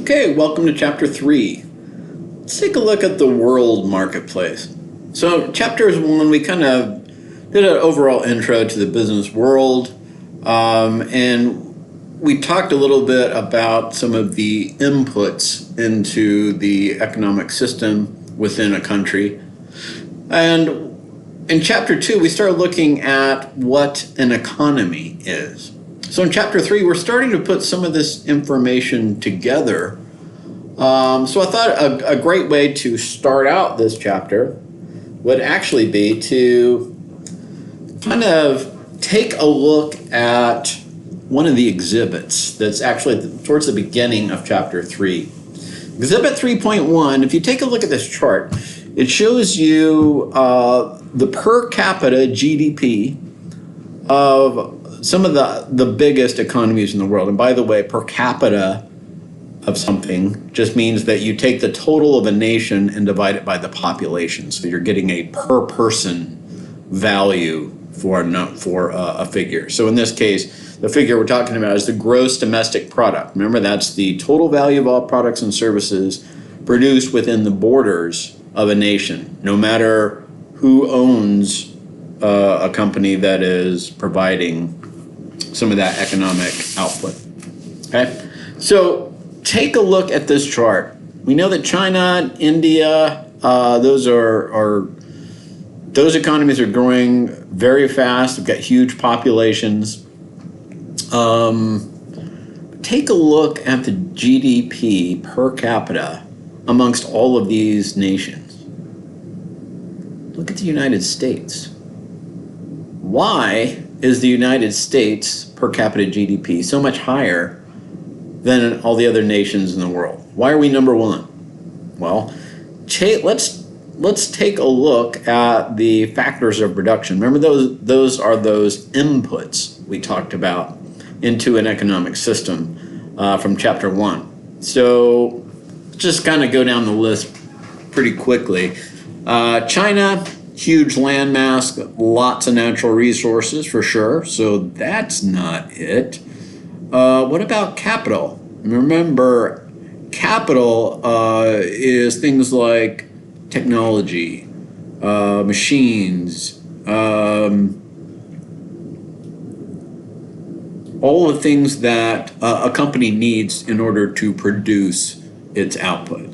Okay, welcome to Chapter 3. Let's take a look at the world marketplace. So, Chapter 1, we kind of did an overall intro to the business world, and we talked a little bit about some of the inputs into the economic system within a country. And in Chapter 2, we started looking at what an economy is. So in Chapter 3, we're starting to put some of this information together. So I thought a great way to start out this chapter would actually be to kind of take a look at one of the exhibits that's actually towards the beginning of Chapter 3. Exhibit 3.1, if you take a look at this chart, it shows you the per capita GDP of some of the biggest economies in the world. And by the way, per capita of something just means that you take the total of a nation and divide it by the population. So you're getting a per person value for a figure. So in this case, the figure we're talking about is the gross domestic product. Remember, that's the total value of all products and services produced within the borders of a nation, no matter who owns a company that is providing some of that economic output. Okay, so take a look at this chart. We know that China, India, those economies are growing very fast. They've got huge populations. Take a look at the GDP per capita amongst all of these nations. Look at the United States. Why is the United States per capita GDP so much higher than all the other nations in the world? Why are we number one? Well, let's take a look at the factors of production. Remember, those are those inputs we talked about into an economic system from Chapter 1. So just kind of go down the list pretty quickly. China, huge landmass, lots of natural resources for sure, so that's not it. What about capital? Remember, capital is things like technology, machines, all the things that a company needs in order to produce its output.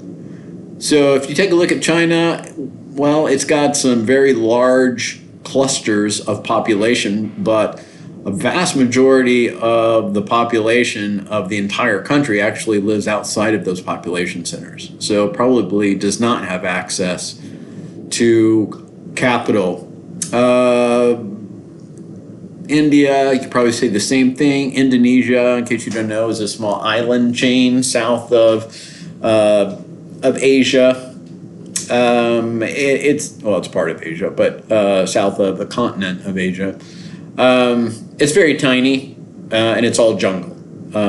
So if you take a look at China, well, it's got some very large clusters of population, but a vast majority of the population of the entire country actually lives outside of those population centers. So probably does not have access to capital. India, you could probably say the same thing. Indonesia, in case you don't know, is a small island chain south of Asia. It's part of Asia, but south of the continent of Asia. It's very tiny, and it's all jungle.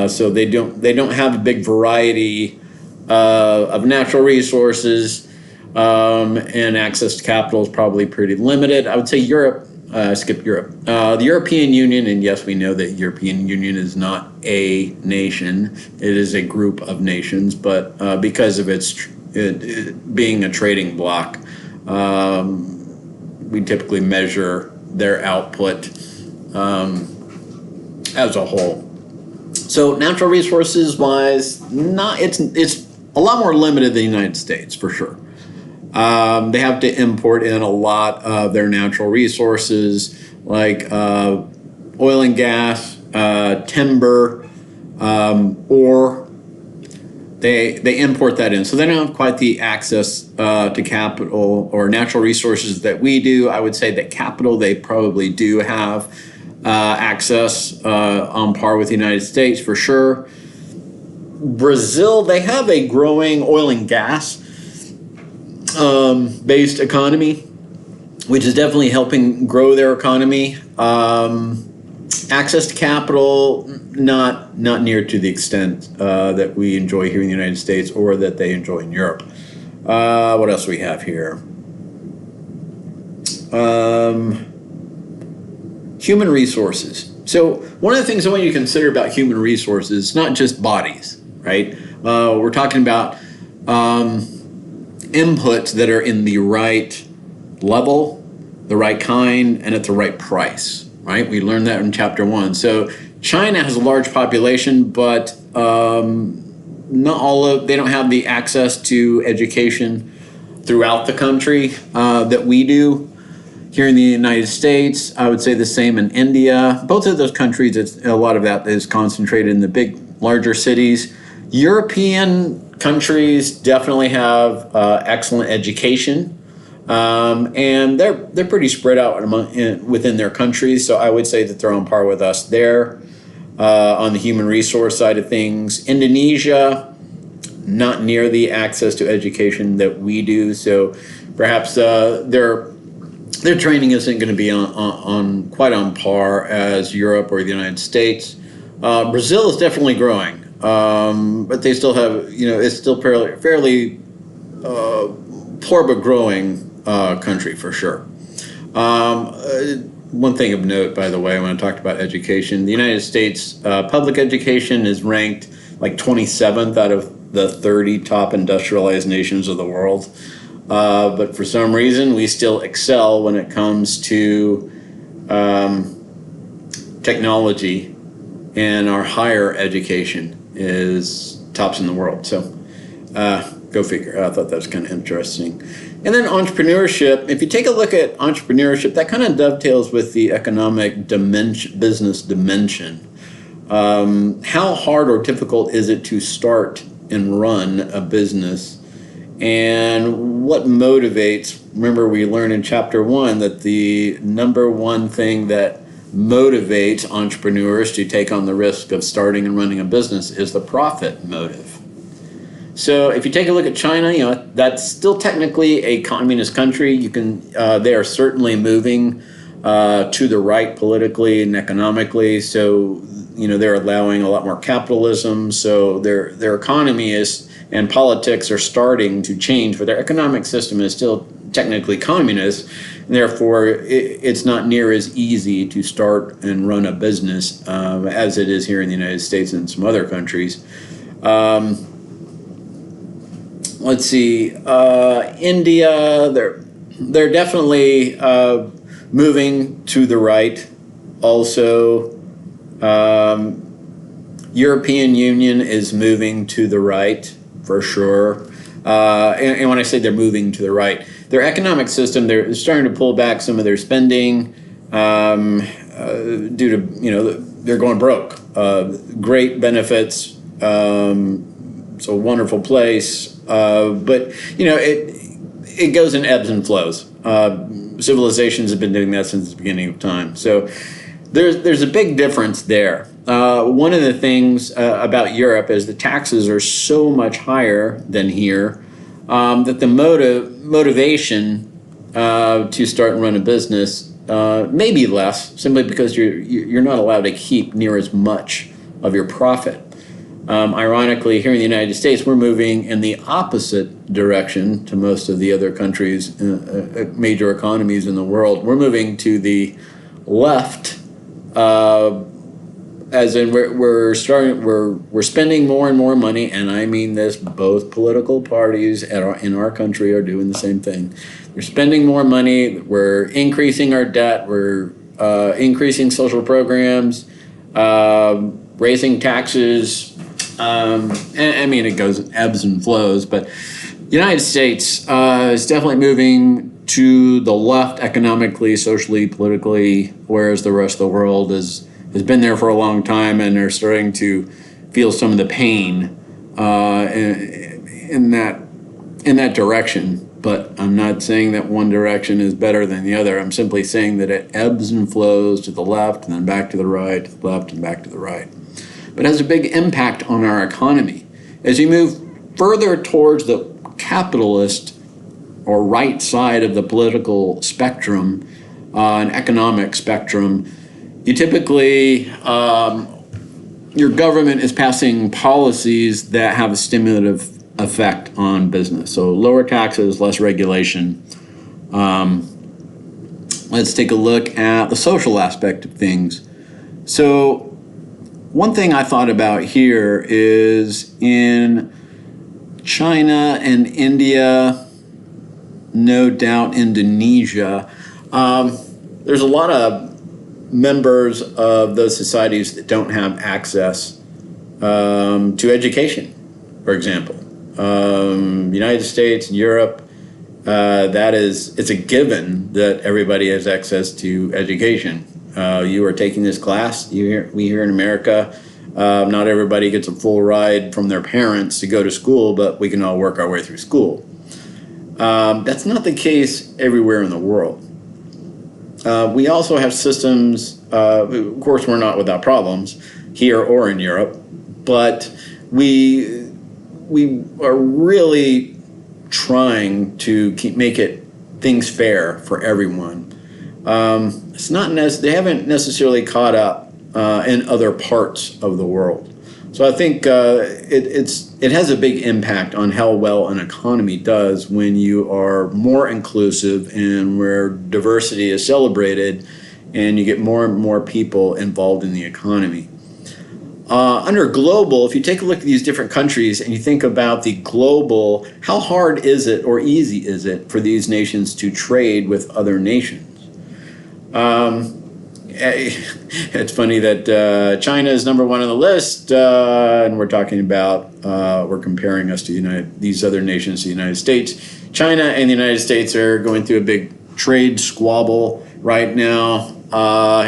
So they don't have a big variety of natural resources, and access to capital is probably pretty limited. I would say Europe. Skip Europe. The European Union, and yes, we know that the European Union is not a nation. It is a group of nations, but because of it being a trading bloc, we typically measure their output as a whole. So natural resources wise, it's a lot more limited than the United States for sure. They have to import in a lot of their natural resources like oil and gas, timber, ore. They import that in. So they don't have quite the access to capital or natural resources that we do. I would say that capital they probably do have access on par with the United States for sure. Brazil, they have a growing oil and gas based economy, which is definitely helping grow their economy. Access to capital, not near to the extent that we enjoy here in the United States or that they enjoy in Europe. What else do we have here? Human resources. So one of the things I want you to consider about human resources is not just bodies, right? We're talking about inputs that are in the right level, the right kind, and at the right price, right? We learned that in chapter 1. So China has a large population, but they don't have the access to education throughout the country that we do. Here in the United States, I would say the same in India. Both of those countries, a lot of that is concentrated in the big, larger cities. European countries definitely have excellent education, and they're pretty spread out within their countries. So I would say that they're on par with us there. On the human resource side of things, Indonesia, not near the access to education that we do. So perhaps their training isn't going to be quite on par as Europe or the United States. Brazil is definitely growing, but they still have, it's still fairly poor but growing country for sure. One thing of note, by the way, when I talked about education, the United States public education is ranked like 27th out of the 30 top industrialized nations of the world. But for some reason, we still excel when it comes to technology, and our higher education is tops in the world. So go figure. I thought that was kind of interesting. And then entrepreneurship. If you take a look at entrepreneurship, that kind of dovetails with the economic dimension, business dimension. How hard or difficult is it to start and run a business? And what motivates? Remember, we learned in chapter 1 that the number one thing that motivates entrepreneurs to take on the risk of starting and running a business is the profit motive. So if you take a look at China, that's still technically a communist country. They are certainly moving to the right politically and economically. So, they're allowing a lot more capitalism. So their economy and politics are starting to change, but their economic system is still technically communist. And therefore, it's not near as easy to start and run a business as it is here in the United States and some other countries. Let's see, India, they're definitely moving to the right. Also, European Union is moving to the right for sure. And when I say they're moving to the right, their economic system, they're starting to pull back some of their spending due to, they're going broke. Great benefits, it's a wonderful place, but it goes in ebbs and flows. Civilizations have been doing that since the beginning of time. So there's a big difference there. One of the things about Europe is the taxes are so much higher than here that the motivation to start and run a business may be less, simply because you're not allowed to keep near as much of your profit. Ironically, here in the United States, we're moving in the opposite direction to most of the other countries, major economies in the world. We're moving to the left, as in we're spending more and more money, and I mean this, both political parties in our country are doing the same thing. We're spending more money, we're increasing our debt, we're increasing social programs, raising taxes. I mean, it goes ebbs and flows, but the United States is definitely moving to the left economically, socially, politically, whereas the rest of the world has been there for a long time and are starting to feel some of the pain in that direction. But I'm not saying that one direction is better than the other. I'm simply saying that it ebbs and flows to the left and then back to the right, to the left and back to the right. But it has a big impact on our economy. As you move further towards the capitalist or right side of the political spectrum, an economic spectrum, you typically, your government is passing policies that have a stimulative effect on business. So lower taxes, less regulation. Let's take a look at the social aspect of things. So one thing I thought about here is in China and India, no doubt Indonesia, there's a lot of members of those societies that don't have access to education, for example. United States and Europe, it's a given that everybody has access to education. You are taking this class. We here in America, not everybody gets a full ride from their parents to go to school, but we can all work our way through school. That's not the case everywhere in the world. We also have systems, of course we're not without problems here or in Europe, but we are really trying to make things fair for everyone. They haven't necessarily caught up in other parts of the world. So I think it has a big impact on how well an economy does when you are more inclusive and where diversity is celebrated and you get more and more people involved in the economy. Under global, if you take a look at these different countries and you think about the global, how hard is it or easy is it for these nations to trade with other nations? It's funny that China is number one on the list, and we're talking about, we're comparing us to these other nations to the United States. China and the United States are going through a big trade squabble right now,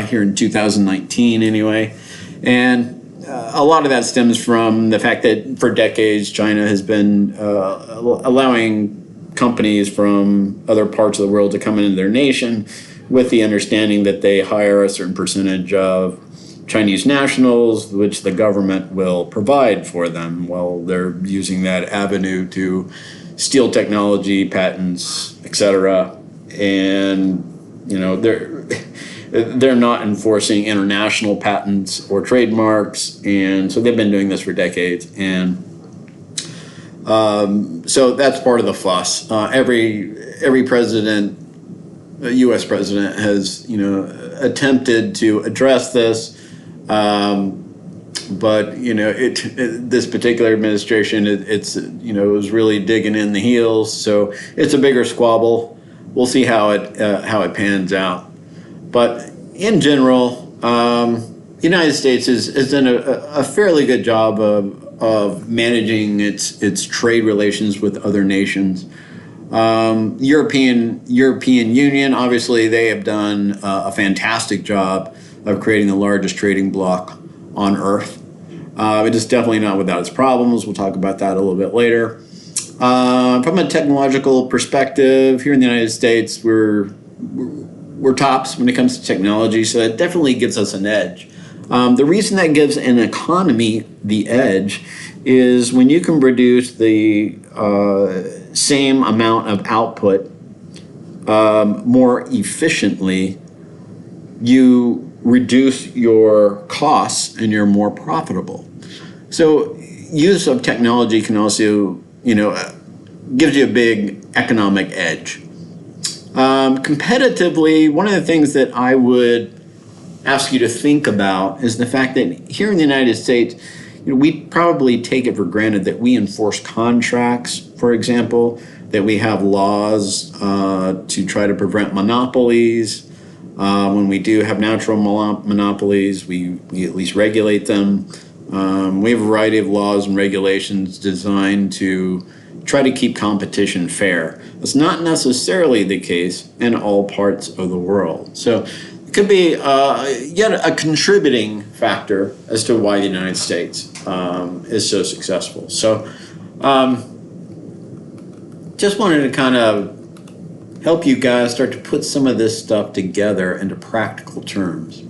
here in 2019 anyway. And a lot of that stems from the fact that for decades China has been allowing companies from other parts of the world to come into their nation with the understanding that they hire a certain percentage of Chinese nationals, which the government will provide for them while they're using that avenue to steal technology, patents, etc. And they're not enforcing international patents or trademarks, and so they've been doing this for decades. And so that's part of the fuss. Every president, U.S. president, has attempted to address this, but this particular administration, it was really digging in the heels. So it's a bigger squabble. We'll see how it pans out. But in general, the United States has done a fairly good job of managing its trade relations with other nations. European Union, obviously, they have done a fantastic job of creating the largest trading bloc on Earth. It is definitely not without its problems. We'll talk about that a little bit later. From a technological perspective, here in the United States, we're tops when it comes to technology, so that definitely gives us an edge. The reason that gives an economy the edge is when you can produce the same amount of output more efficiently, you reduce your costs and you're more profitable. So use of technology can also, gives you a big economic edge. Competitively, one of the things that I would ask you to think about is the fact that here in the United States, we probably take it for granted that we enforce contracts, for example, that we have laws to try to prevent monopolies. When we do have natural monopolies, we at least regulate them. We have a variety of laws and regulations designed to try to keep competition fair. That's not necessarily the case in all parts of the world. So it could be yet a contributing factor as to why the United States is so successful. So just wanted to kind of help you guys start to put some of this stuff together into practical terms.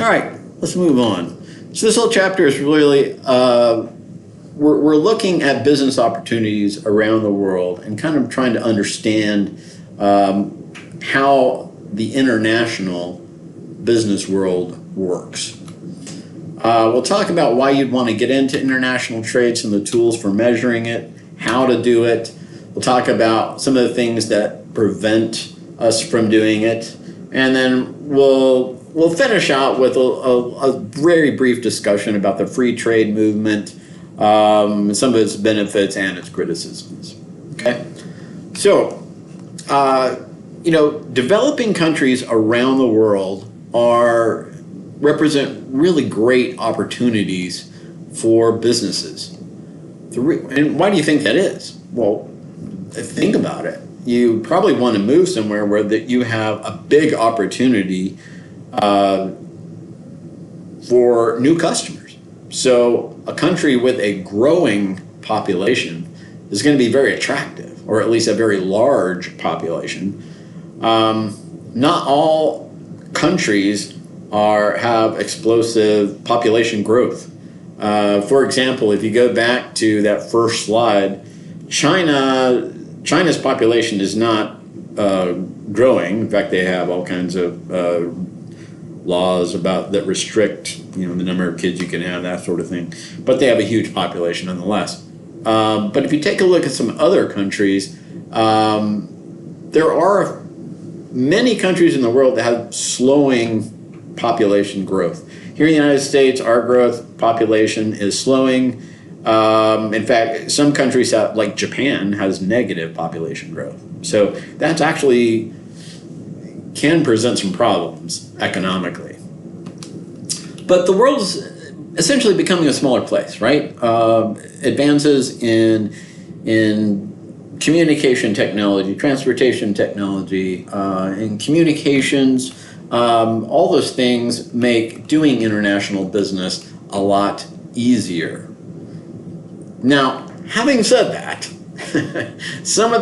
All right, let's move on. So this whole chapter is really, we're looking at business opportunities around the world and kind of trying to understand how the international business world works. We'll talk about why you'd want to get into international trade, some of the tools for measuring it, how to do it. We'll talk about some of the things that prevent us from doing it. And then we'll we'll finish out with a very brief discussion about the free trade movement, some of its benefits and its criticisms. Okay, so developing countries around the world represent really great opportunities for businesses. And why do you think that is? Well, think about it. You probably want to move somewhere where that you have a big opportunity for new customers. So a country with a growing population is going to be very attractive, or at least a very large population. Not all countries have explosive population growth. For example, if you go back to that first slide, China's population is not growing. In fact, they have all kinds of laws that restrict the number of kids you can have, that sort of thing. But they have a huge population nonetheless. But if you take a look at some other countries, there are many countries in the world that have slowing population growth. Here in the United States, our population is slowing. In fact, some countries like Japan has negative population growth. So that's actually can present some problems economically. But the world's essentially becoming a smaller place, right? Advances in communication technology, transportation technology, and communications, all those things make doing international business a lot easier. Now, having said that, some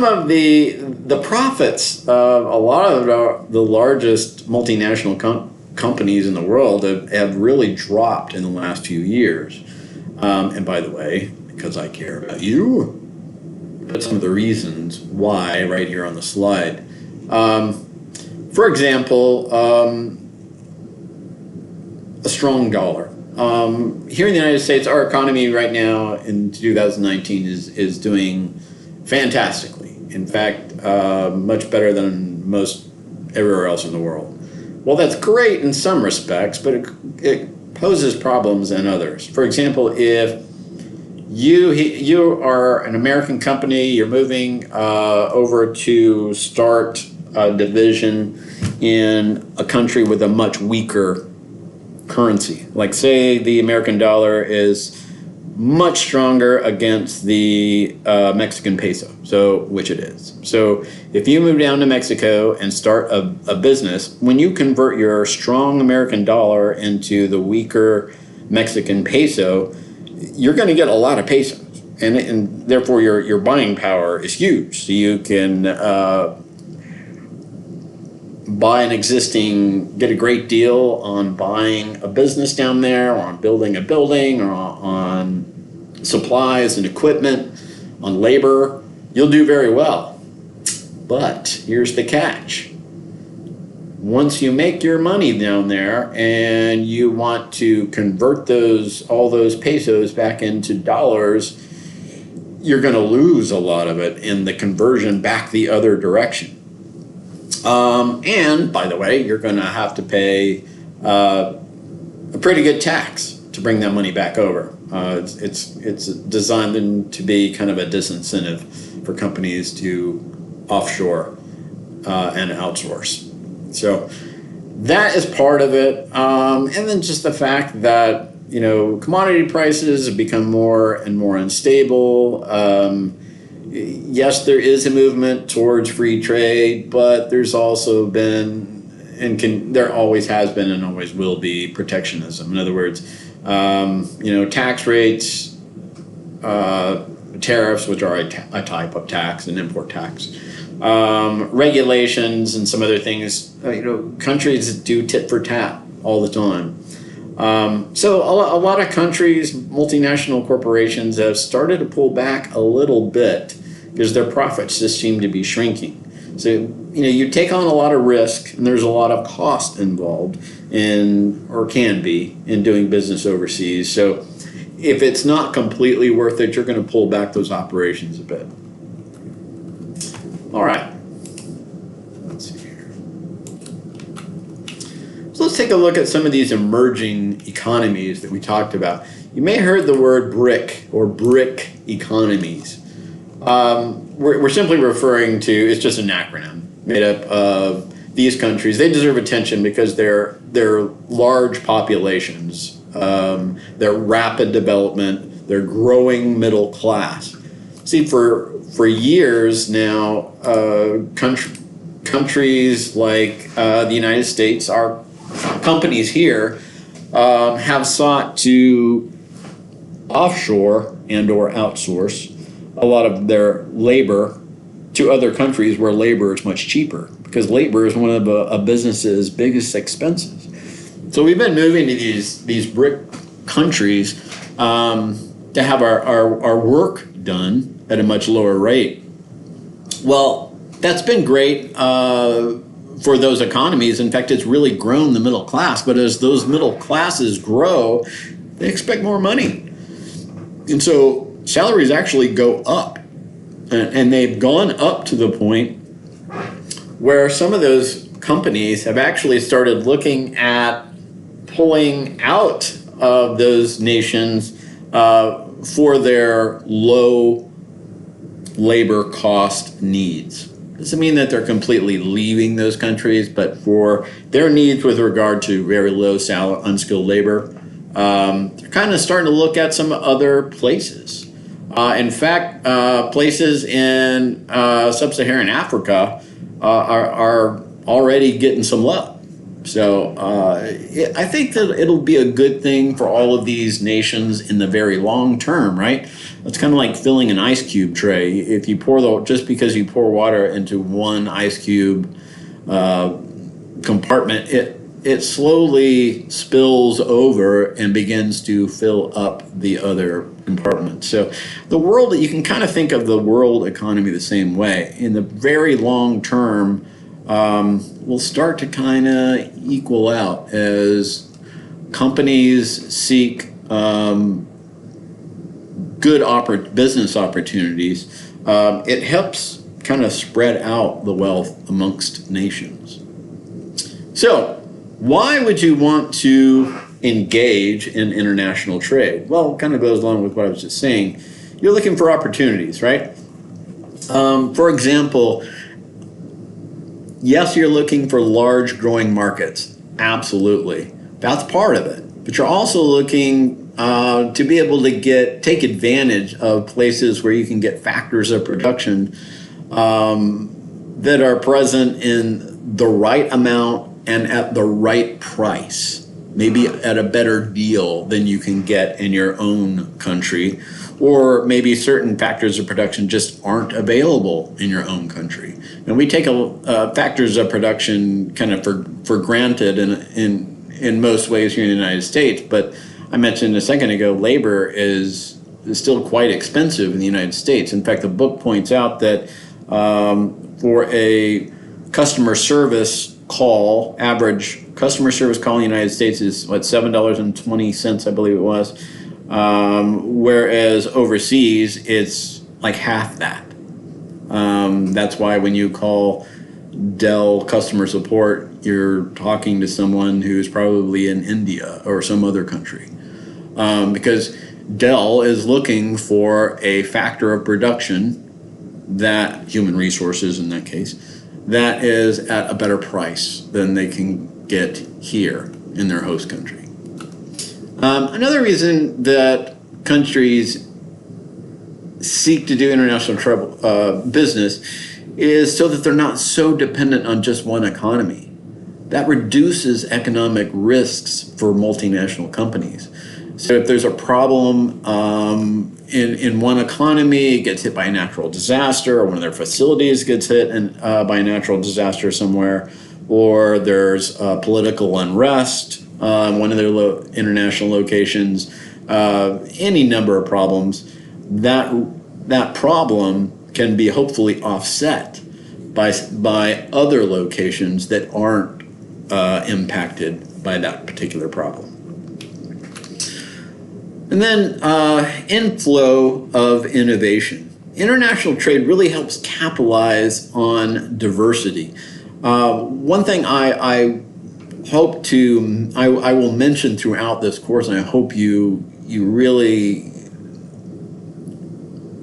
of the profits of a lot of the largest multinational companies in the world have really dropped in the last few years. And by the way, because I care about you, put some of the reasons why right here on the slide. For example, a strong dollar. Here in the United States, our economy right now in 2019 is doing fantastically. In fact, much better than most everywhere else in the world. Well, that's great in some respects, but it poses problems in others. For example, if you are an American company, you're moving over to start a division in a country with a much weaker currency. Like say the American dollar is much stronger against the Mexican peso, which it is. So if you move down to Mexico and start a business, when you convert your strong American dollar into the weaker Mexican peso, you're going to get a lot of pesos, and therefore your buying power is huge. So you can get a great deal on buying a business down there, or on building a building, or on supplies and equipment, on labor. You'll do very well. But here's the catch. Once you make your money down there and you want to convert all those pesos back into dollars, you're going to lose a lot of it in the conversion back the other direction. And by the way, you're going to have to pay a pretty good tax to bring that money back over. It's designed to be kind of a disincentive for companies to offshore and outsource. So that is part of it. And then just the fact that commodity prices have become more and more unstable. Yes, there is a movement towards free trade, but there's also been, there always has been and always will be, protectionism. In other words, tax rates, tariffs, which are a type of tax, an import tax, regulations, and some other things. Countries do tit for tat all the time. So a lot of countries, multinational corporations, have started to pull back a little bit because their profits just seem to be shrinking. So, you take on a lot of risk, and there's a lot of cost involved or can be, in doing business overseas. So if it's not completely worth it, you're going to pull back those operations a bit. All right. Let's see here. let's take a look at some of these emerging economies that we talked about. You may have heard the word BRIC or BRIC economies. We're simply referring to, it's just an acronym made up of these countries. They deserve attention because they're large populations, they're rapid development, they're growing middle class. See, for years now, countries like the United States, our companies here, have sought to offshore and or outsource a lot of their labor to other countries where labor is much cheaper, because labor is one of a business's biggest expenses. So we've been moving to these BRIC countries to have our work done at a much lower rate. Well, that's been great for those economies. In fact, it's really grown the middle class. But as those middle classes grow, they expect more money. And so salaries actually go up. And they've gone up to the point where some of those companies have actually started looking at pulling out of those nations for their low labor cost needs. Doesn't mean that they're completely leaving those countries, but for their needs with regard to very low unskilled labor, they're kind of starting to look at some other places. In fact, places in sub-Saharan Africa are already getting some love. So I think that it'll be a good thing for all of these nations in the very long term, right? It's kind of like filling an ice cube tray. If you just because you pour water into one ice cube compartment, it slowly spills over and begins to fill up the other compartments. So the world, you can kind of think of the world economy the same way. In the very long term, will start to kind of equal out as companies seek good business opportunities. It helps kind of spread out the wealth amongst nations. So why would you want to engage in international trade? Well, it kind of goes along with what I was just saying. You're looking for opportunities, right? For example, yes, you're looking for large growing markets. Absolutely. That's part of it. But you're also looking to be able to take advantage of places where you can get factors of production that are present in the right amount and at the right price, maybe at a better deal than you can get in your own country, or maybe certain factors of production just aren't available in your own country. And we take factors of production kind of for granted in most ways here in the United States, but I mentioned a second ago, labor is still quite expensive in the United States. In fact, the book points out that for a customer service call, average customer service call in the United States is $7.20, I believe it was, whereas overseas it's like half that. That's why when you call Dell customer support, you're talking to someone who's probably in India or some other country, because Dell is looking for a factor of production, that human resources in that case, that is at a better price than they can get here in their host country. Another reason that countries seek to do international business is so that they're not so dependent on just one economy. That reduces economic risks for multinational companies. So if there's a problem in one economy, it gets hit by a natural disaster, or one of their facilities gets hit by a natural disaster somewhere, or there's political unrest in one of their international locations, any number of problems, that problem can be hopefully offset by other locations that aren't impacted by that particular problem. And then inflow of innovation. International trade really helps capitalize on diversity. One thing I hope to, I will mention throughout this course, and I hope you really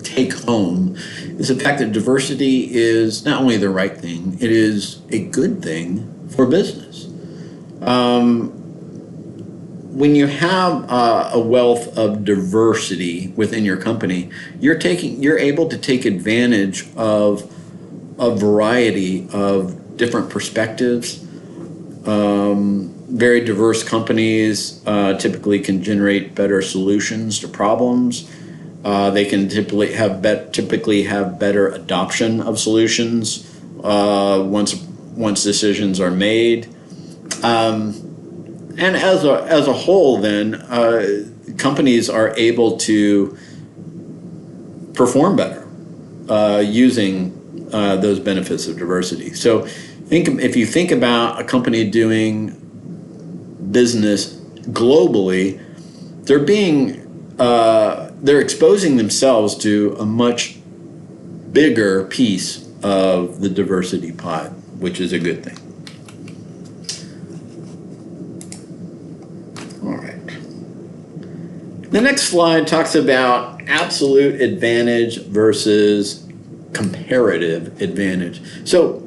take home, is the fact that diversity is not only the right thing, it is a good thing for business. When you have a wealth of diversity within your company, you're able to take advantage of a variety of different perspectives. Very diverse companies typically can generate better solutions to problems. They can typically have better adoption of solutions once decisions are made. And as a whole, then companies are able to perform better using those benefits of diversity. So, if you think about a company doing business globally, they're exposing themselves to a much bigger piece of the diversity pie, which is a good thing. All right. The next slide talks about absolute advantage versus comparative advantage. So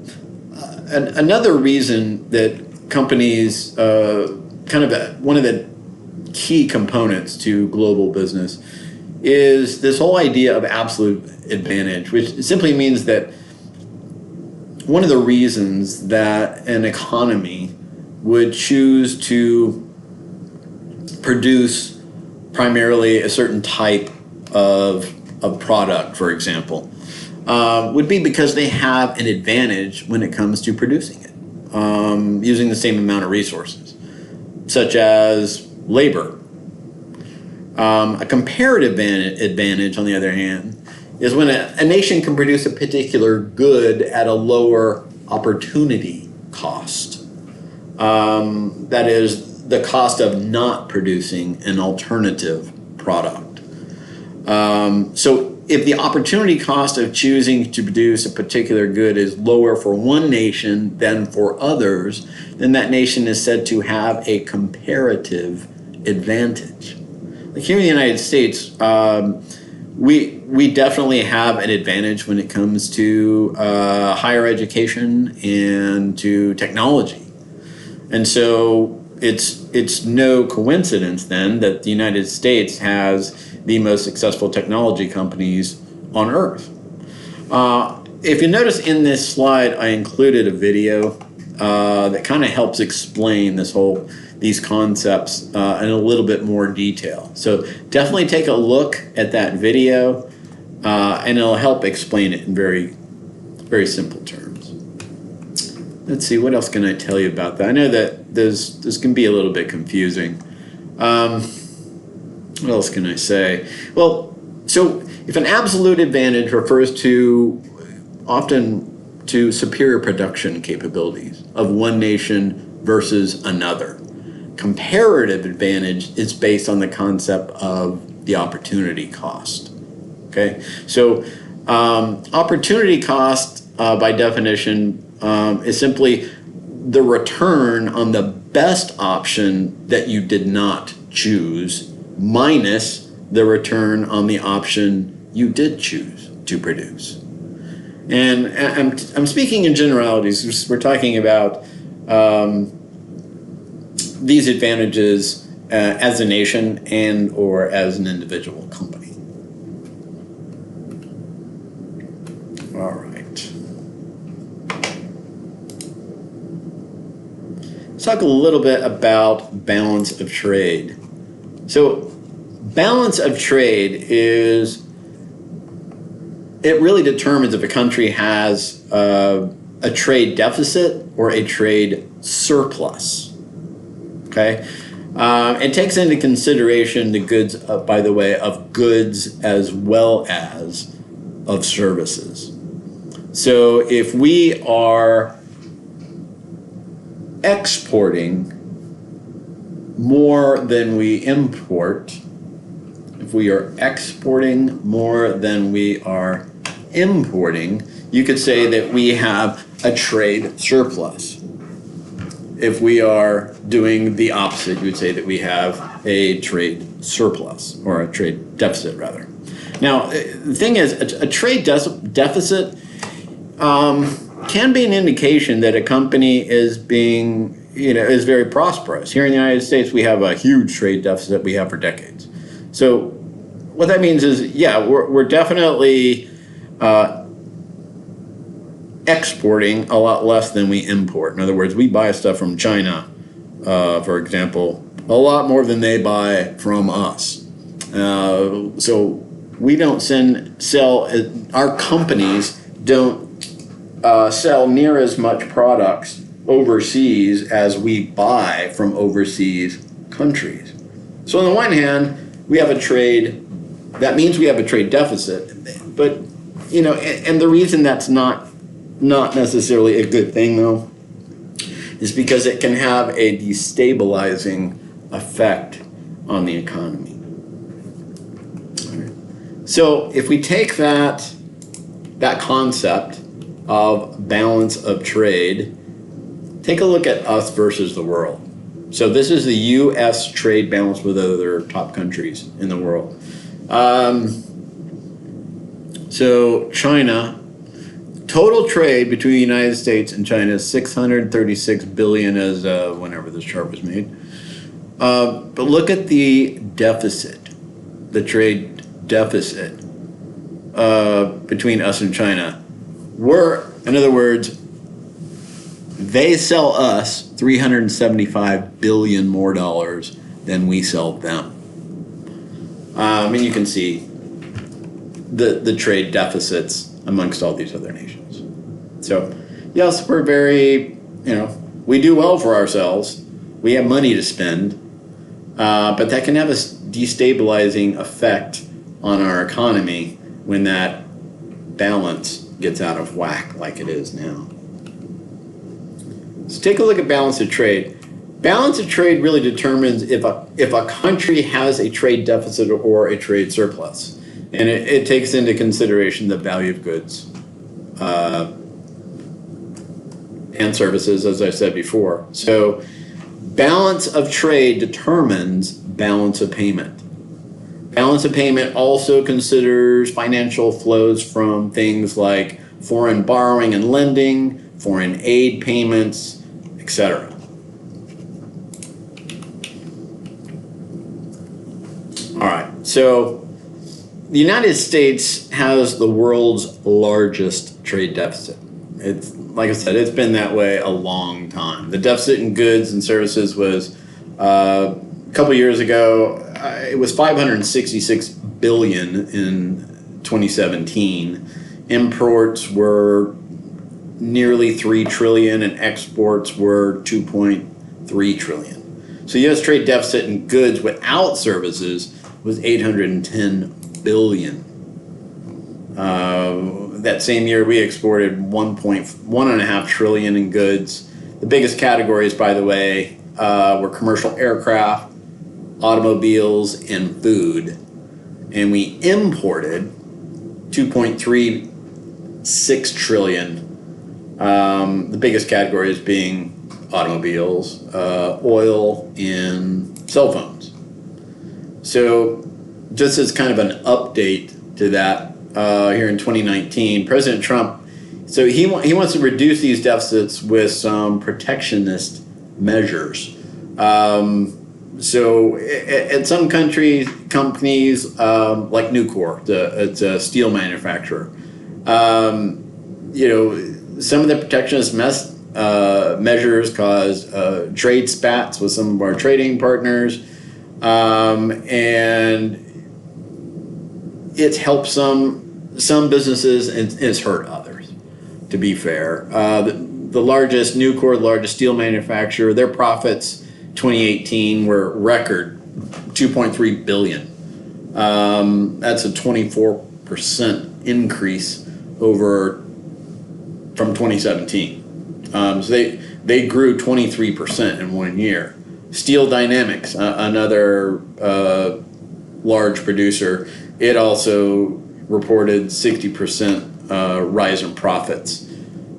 another reason that companies, one of the key components to global business is this whole idea of absolute advantage, which simply means that one of the reasons that an economy would choose to produce primarily a certain type of product, for example, would be because they have an advantage when it comes to producing it, using the same amount of resources, such as labor. A comparative advantage, on the other hand, is when a nation can produce a particular good at a lower opportunity cost. That is, the cost of not producing an alternative product. So if the opportunity cost of choosing to produce a particular good is lower for one nation than for others, then that nation is said to have a comparative advantage. Like here in the United States, we definitely have an advantage when it comes to higher education and to technology. And so it's no coincidence then that the United States has the most successful technology companies on earth. If you notice in this slide, I included a video that kind of helps explain these concepts in a little bit more detail. So definitely take a look at that video, and it'll help explain it in very, very simple terms. Let's see, what else can I tell you about that? I know that this can be a little bit confusing. What else can I say? Well, so if an absolute advantage refers often to superior production capabilities of one nation versus another. Comparative advantage is based on the concept of the opportunity cost. Okay, so opportunity cost, by definition, is simply the return on the best option that you did not choose minus the return on the option you did choose to produce. And I'm speaking in generalities. We're talking about these advantages as a nation and or as an individual company. All right. Let's talk a little bit about balance of trade. So balance of trade it really determines if a country has a trade deficit or a trade surplus. Okay, it takes into consideration the goods, by the way, of goods as well as of services. So if we are exporting more than we import, you could say that we have a trade surplus. If we are doing the opposite, you would say that we have a trade surplus, or a trade deficit, rather. Now, the thing is, a trade deficit can be an indication that a company is is very prosperous. Here in the United States, we have a huge trade deficit we have for decades. So what that means is, yeah, we're definitely exporting a lot less than we import. In other words, we buy stuff from China, for example, a lot more than they buy from us. So we don't sell, our companies don't sell near as much products overseas as we buy from overseas countries. So on the one hand, we have a trade, that means we have a trade deficit, but and the reason that's not necessarily a good thing, though, is because it can have a destabilizing effect on the economy. So if we take that concept of balance of trade, take a look at us versus the world. So this is the U.S. trade balance with other top countries in the world. So China, total trade between the United States and China is $636 billion as whenever this chart was made. But look at the deficit, the trade deficit between us and China. In other words, they sell us $375 billion more dollars than we sell them. And you can see the trade deficits amongst all these other nations. So, yes, we're very, we do well for ourselves. We have money to spend, but that can have a destabilizing effect on our economy when that balance gets out of whack like it is now. So take a look at balance of trade. Balance of trade really determines if a country has a trade deficit or a trade surplus. And it takes into consideration the value of goods and services, as I said before. So balance of trade determines balance of payment. Balance of payment also considers financial flows from things like foreign borrowing and lending, foreign aid payments, etc. All right, so the United States has the world's largest trade deficit. It's, like I said, it's been that way a long time. The deficit in goods and services was, a couple years ago, it was $566 billion in 2017. Imports were nearly $3 trillion and exports were $2.3 trillion. So U.S. trade deficit in goods without services was $810 billion. That same year, we exported $1.5 trillion in goods. The biggest categories, by the way, were commercial aircraft, automobiles, and food. And we imported $2.36 trillion. The biggest categories being automobiles, oil, and cell phones. So just as kind of an update to that, here in 2019, President Trump, so he wants to reduce these deficits with some protectionist measures. So at some companies like Nucor, it's a steel manufacturer, some of the protectionist measures cause trade spats with some of our trading partners, and it's helped some businesses and it's hurt others, to be fair. The largest, Nucor, the largest steel manufacturer, their profits 2018 were record $2.3 billion. That's a 24% increase from 2017. So they grew 23% in 1 year. Steel Dynamics, another large producer, it also reported 60% rise in profits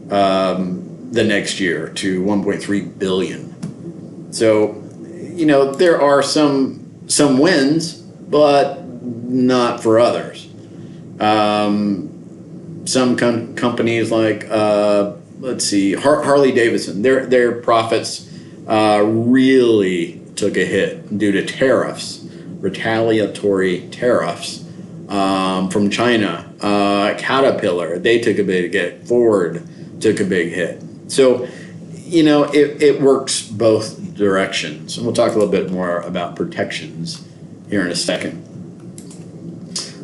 the next year to $1.3 billion. So, there are some wins, but not for others. Some companies like let's see, Harley Davidson, their profits really took a hit due to tariffs, retaliatory tariffs from China. Caterpillar, they took a big hit. Ford took a big hit. So, it works both directions. And we'll talk a little bit more about protections here in a second.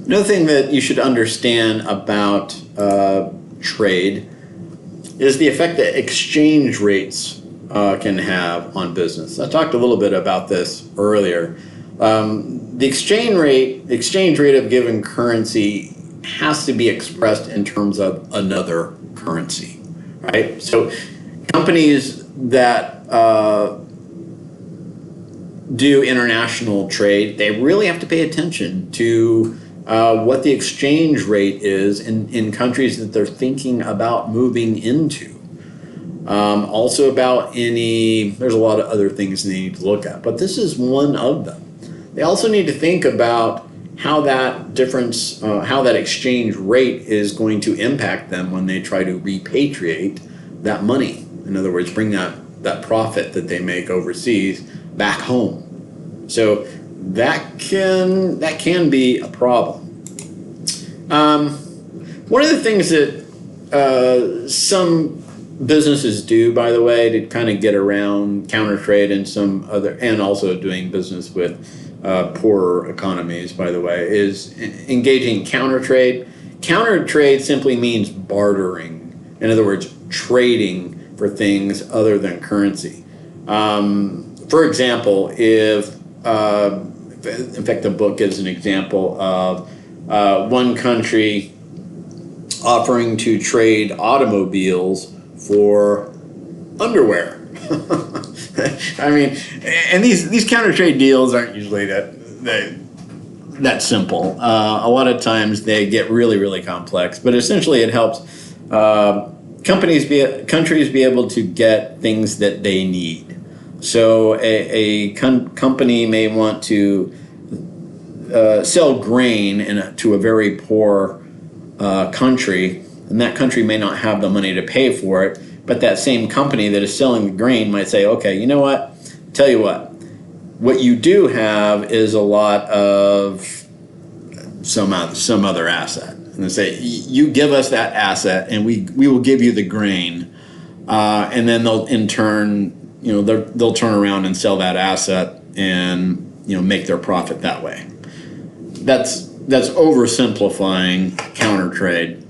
Another thing that you should understand about trade is the effect that exchange rates can have on business. I talked a little bit about this earlier. The exchange rate of given currency has to be expressed in terms of another currency, right? So companies that do international trade, they really have to pay attention to what the exchange rate is in countries that they're thinking about moving into. Also about there's a lot of other things they need to look at, but this is one of them. They also need to think about how that difference, how that exchange rate is going to impact them when they try to repatriate that money. In other words, bring that profit that they make overseas back home. So that can be a problem. One of the things that some businesses do, by the way, to kind of get around counter trade and also doing business with poorer economies, by the way, is engaging counter trade. Counter trade simply means bartering. In other words, trading for things other than currency. For example, in fact, the book is an example of one country offering to trade automobiles for underwear. I mean, and these counter trade deals aren't usually that simple. A lot of times they get really, really complex, but essentially it helps countries be able to get things that they need. So a company may want to sell grain to a very poor country, and that country may not have the money to pay for it, but that same company that is selling the grain might say, okay, you know what? Tell you what you do have is a lot of some other asset. And they say, you give us that asset and we will give you the grain, and then they'll in turn, they'll turn around and sell that asset and make their profit that way. That's oversimplifying counter trade.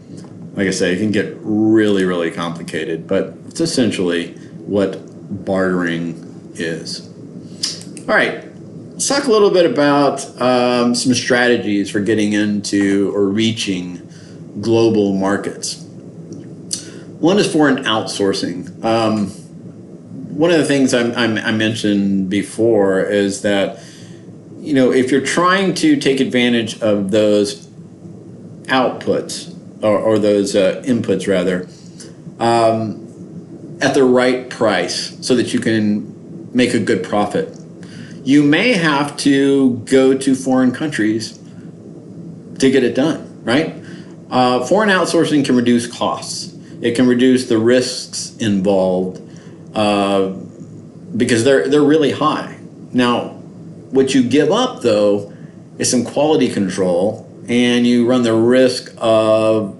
Like I say, it can get really, really complicated, but it's essentially what bartering is. All right, let's talk a little bit about some strategies for getting into or reaching global markets. One is foreign outsourcing. One of the things I mentioned before is that, if you're trying to take advantage of those outputs, or those inputs rather, at the right price so that you can make a good profit, you may have to go to foreign countries to get it done, right? Foreign outsourcing can reduce costs. It can reduce the risks involved because they're really high. Now, what you give up, though, is some quality control, and you run the risk of,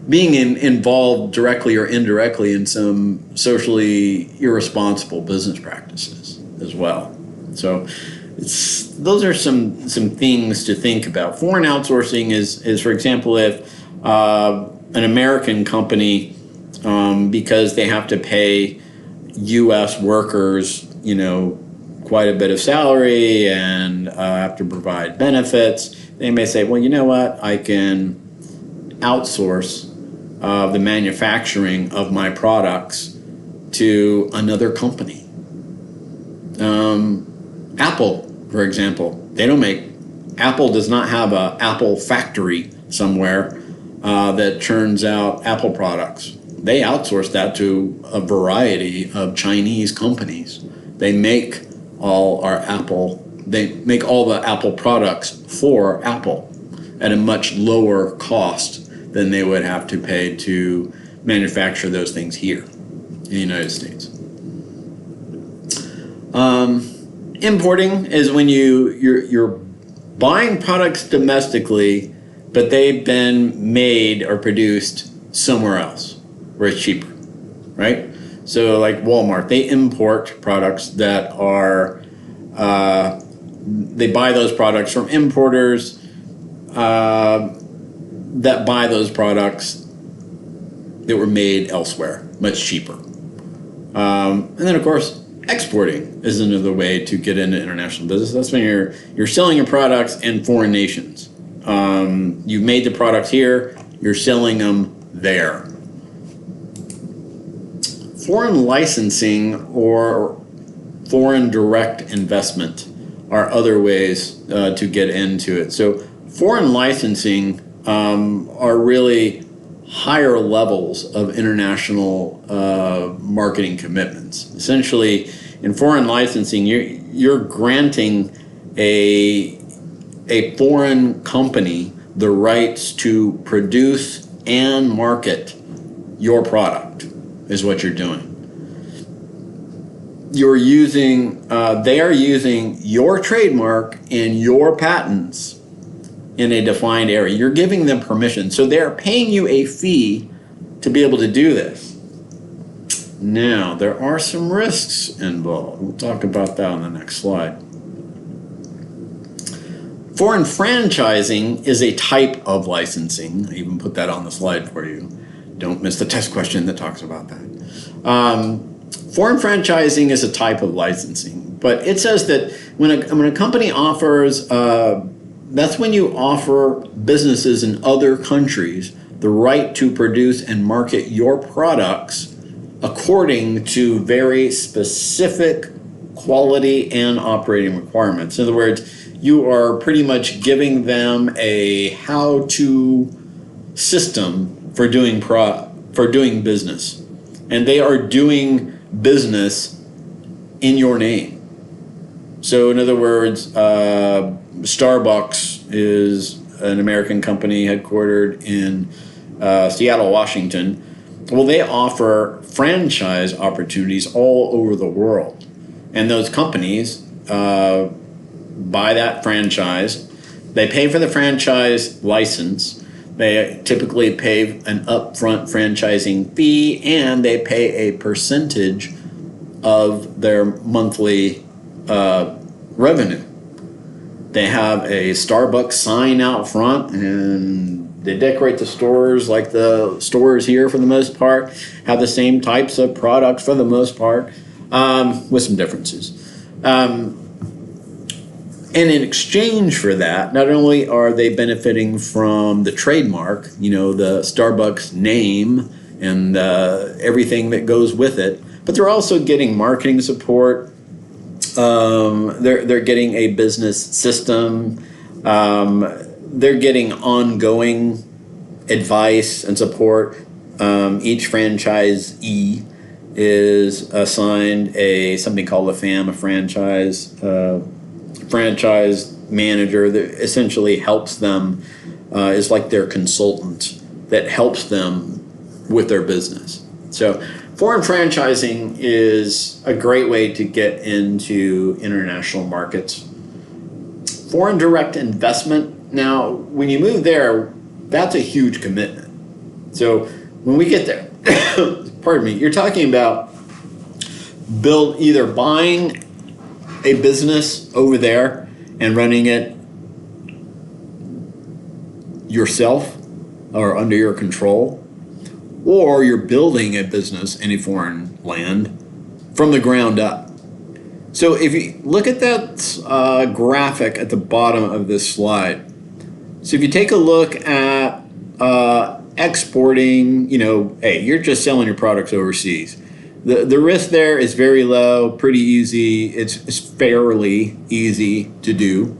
being involved directly or indirectly in some socially irresponsible business practices as well. So those are some things to think about. Foreign outsourcing is for example, if an American company, because they have to pay U.S. workers, quite a bit of salary and have to provide benefits, they may say, well, you know what, I can outsource the manufacturing of my products to another company. Apple, for example, Apple does not have an Apple factory somewhere that churns out Apple products. they outsource that to a variety of Chinese companies. They make all the Apple products for Apple at a much lower cost than they would have to pay to manufacture those things here in the United States. Importing is when you're buying products domestically, but they've been made or produced somewhere else where it's cheaper, right? So like Walmart, they import products that are, they buy those products from importers that buy those products that were made elsewhere, much cheaper. And then of course, exporting is another way to get into international business. That's when you're selling your products in foreign nations. You've made the products here, you're selling them there. Foreign licensing or foreign direct investment are other ways to get into it. So foreign licensing are really higher levels of international marketing commitments. Essentially, in foreign licensing, you're granting a foreign company the rights to produce and market your product, is what you're doing. They are using your trademark and your patents in a defined area. You're giving them permission. So they're paying you a fee to be able to do this. Now, there are some risks involved. We'll talk about that on the next slide. Foreign franchising is a type of licensing. I even put that on the slide for you. Don't miss the test question that talks about that. Foreign franchising is a type of licensing, but it says that when a company offers, that's when you offer businesses in other countries the right to produce and market your products according to very specific quality and operating requirements. In other words, you are pretty much giving them a how-to system for doing business, and they are doing business in your name. So in other words, Starbucks is an American company headquartered in Seattle, Washington. Well, they offer franchise opportunities all over the world, and those companies buy that franchise. They pay for the franchise license. They typically pay an upfront franchising fee, and they pay a percentage of their monthly revenue. They have a Starbucks sign out front, and they decorate the stores like the stores here for the most part, have the same types of products for the most part, with some differences. And in exchange for that, not only are they benefiting from the trademark, the Starbucks name and everything that goes with it, but they're also getting marketing support. They're getting a business system. They're getting ongoing advice and support. Each franchisee is assigned something called a FAM, a franchise manager that essentially helps them, is like their consultant that helps them with their business. So foreign franchising is a great way to get into international markets. Foreign direct investment, now when you move there, that's a huge commitment. So when we get there, pardon me, you're talking about either buying a business over there and running it yourself or under your control, or you're building a business in a foreign land from the ground up. So if you look at that graphic at the bottom of this slide, so if you take a look at exporting, hey, you're just selling your products overseas. The risk there is very low, pretty easy. It's fairly easy to do.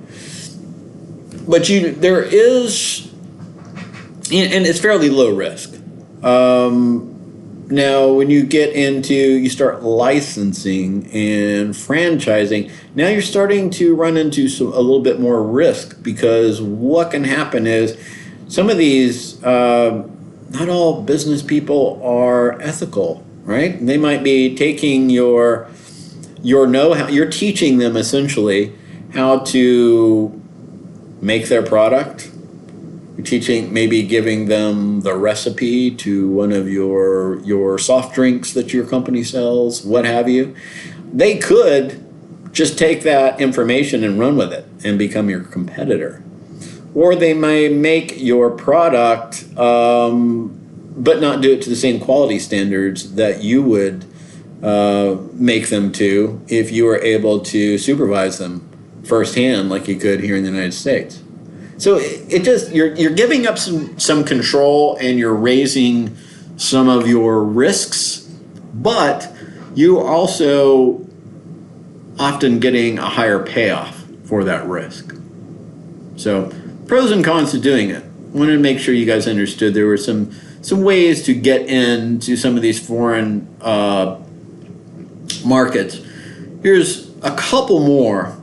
But there is, and it's fairly low risk. Now, when you start licensing and franchising, now you're starting to run into a little bit more risk, because what can happen is some of these, not all business people are ethical, right? They might be taking your know-how, you're teaching them essentially how to make their product. You're teaching, maybe giving them the recipe to one of your soft drinks that your company sells, what have you. They could just take that information and run with it and become your competitor. Or they may make your product, but not do it to the same quality standards that you would make them to if you were able to supervise them firsthand like you could here in the United States. So you're giving up some control, and you're raising some of your risks, but you also often getting a higher payoff for that risk. So pros and cons to doing it. I wanted to make sure you guys understood there were some ways to get into some of these foreign markets. Here's a couple more.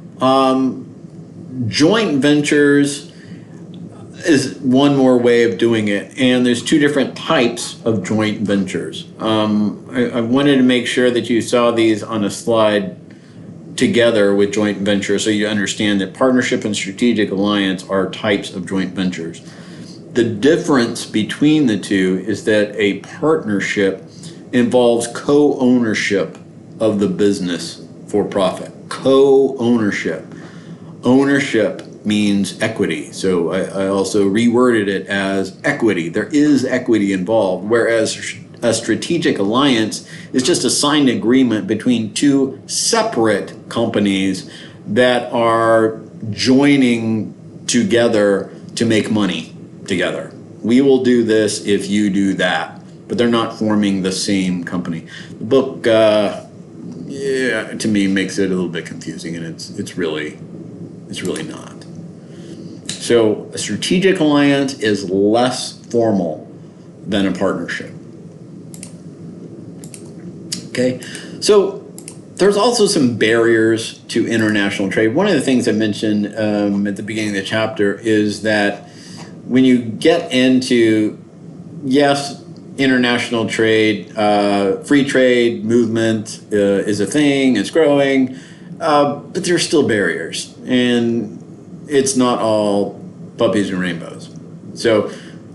Joint ventures is one more way of doing it, and there's two different types of joint ventures. I wanted to make sure that you saw these on a slide together with joint ventures, so you understand that partnership and strategic alliance are types of joint ventures. The difference between the two is that a partnership involves co-ownership of the business for profit. Co-ownership. Ownership means equity. So I also reworded it as equity. There is equity involved, whereas a strategic alliance is just a signed agreement between two separate companies that are joining together to make money together. We will do this if you do that, but they're not forming the same company. The book, to me, makes it a little bit confusing, and it's really not. So a strategic alliance is less formal than a partnership. Okay, so there's also some barriers to international trade. One of the things I mentioned at the beginning of the chapter is that when you get into, yes, international trade, free trade movement is a thing, it's growing, but there's still barriers, and it's not all puppies and rainbows. So